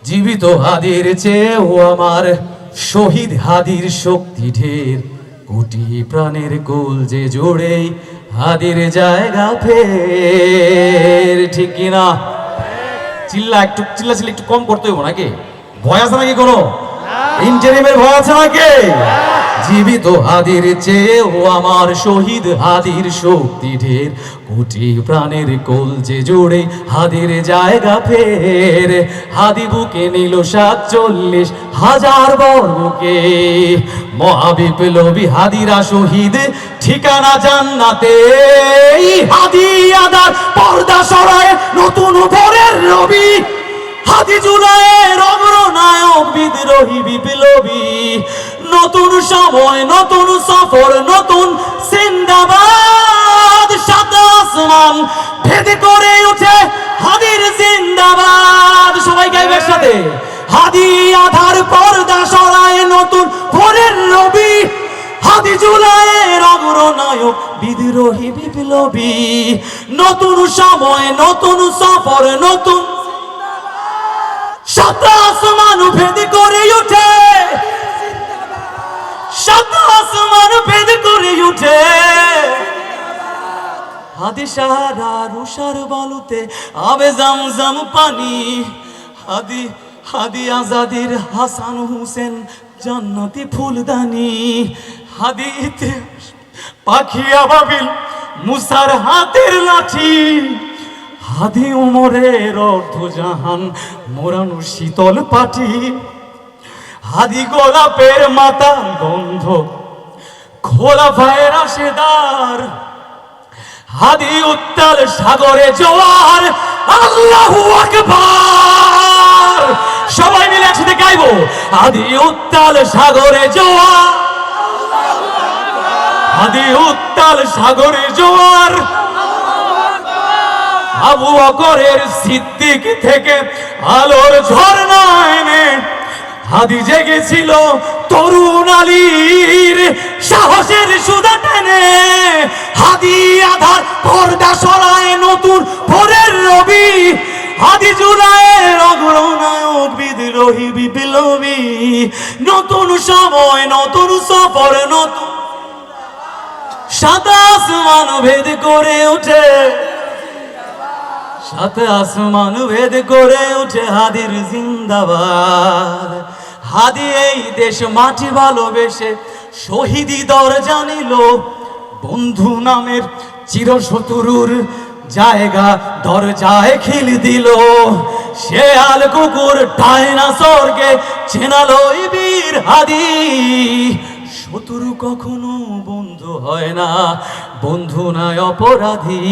জীবিত হাদির চেয়েও আমার শহীদ হাদির শক্তি ঢের, কোটি প্রাণের কোল যে জোড়ে হাদির জায়গা ফের। ঠিক কিনা? চিল্লাচিল্লি একটু কম করতে হইব নাকি? ভয় আছে নাকি কোনো? ইন্টারিমের ভয় আছে নাকি? জীবিত হাদির চেয়েও আমার শহীদ হাদির শক্তি ঢের, কোটি প্রাণের কোল যে জোড়ে হাদির জায়গা ফের। হাদি বুকে নিল 47,000 বর্গকে, মহাবিপ্লবী হাদিরা শহীদ ঠিকানা জান্নাতে। হাদি আদার পর্দা সরায় নতুন ভোরের রবি, হাদি জুলাইয়ের অগ্রনায়ক বিদ্রোহী বিপ্লবী। নতুন সময় নতুন সফর নতুন জিন্দাবাদ, সাত আসমান ভেদ করে উঠে হাদির জিন্দাবাদ। সবাই গাইবে একসাথে, হাদি আধার পর্দা সরায় নতুন ভোরের রবি, হাদি জুলাইয়ের অগ্রনায়ক বিদ্রোহী বিপ্লবী। নতুন সময় নতুন সফর নতুন, সাত আসমান ভেদ করে উঠে, সাত আসমান ভেদ করে উঠে। হাদি সাহারা রুষার বালুতে আবে জমজম পানি, হাদি হাদি আজাদির হাসান হুসেন জান্নাতি ফুলদানি। হাদি ইতিহাস পাখি আবাবিল মুসার হাতের লাঠি, হাদি উমরের অর্ধজাহান মোরানো শীতল পাটি। হাদি গোলাপের মাতা গন্ধ খোলা ভাইয়ের আশেদার, হাদি উত্তাল সাগরে জোয়ার আল্লাহু আকবার। সবাই মিলে একসাথে গাইবো, হাদি উত্তাল সাগরে জোয়ার, হাদি উত্তাল সাগরে জোয়ার। আবু বকরের সিদ্দিক থেকে আলোর ঝর্ণা এনে হাদি জেগেছিল তরুণ আলীর সাহসের সুধা টেনে। হাদি আধার পর্দা সরায় নতুন ভোরের রবি, হাদি জুলাইয়ের অগ্রনায়ক বিদ্রোহী বিপ্লবী। নতুন সময় নতুন সফর নতুন, সাত আসমান ভেদ করে ওঠে, সাত আসমান ভেদ করে উঠে হাদির জিন্দাবাদ। হাদি এই দেশ মাটি ভালোবেসে শহীদি দরজা নিল, বন্ধু নামের চিরশত্রুর জায়গা দরজায় খিল দিল। শেয়াল কুকুর ডাইনোসরকে চেনালো বীর হাদি, শত্রু কখনো বন্ধু হয় না, বন্ধু নয় অপরাধী।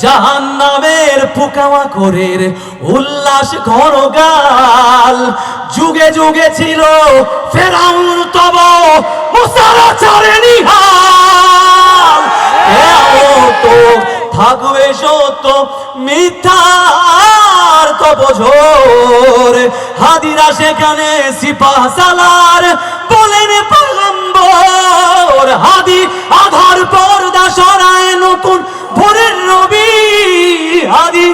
জাহান্নামের পোকামাকড়ের উল্লাস ঘনগাল, যুগে যুগে ছিল ফেরাউন তব মুসার ছাড়েনি হাল। তো থাকবে সত্য মিথ্যার তব ঝোর, হাদিরা সেখানে সিপাহ সালার বলেন পয়গম্বর। হাদি আধার পর্দা সরায় নতুন ভোরের রবি, হাদি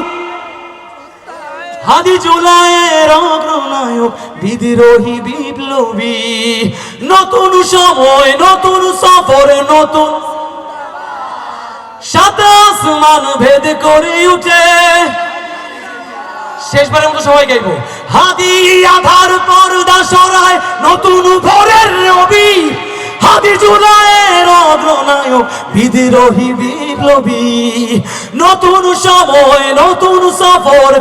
হাদি জুলাইয়ের অগ্রনায়ক বিদ্রোহী বিপ্লবী। নতুন সময় নতুন সফর নতুন, সাত আসমান ভেদ করে উঠে। শেষবারের মতো সবাই গাইব, হাদি আধার পর্দা সরায় নতুন ভোরের রবি, হাদি জুলাইয়ের অগ্রনায়ক বিদ্রোহী বিপ্লবী। নতুন সময় নতুন সফর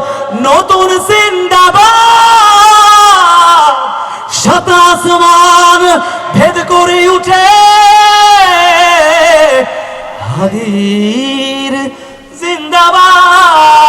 নতুন জিন্দাবাদ, সাত আসমান ভেদ করে উঠে হাদির জিন্দাবাদ।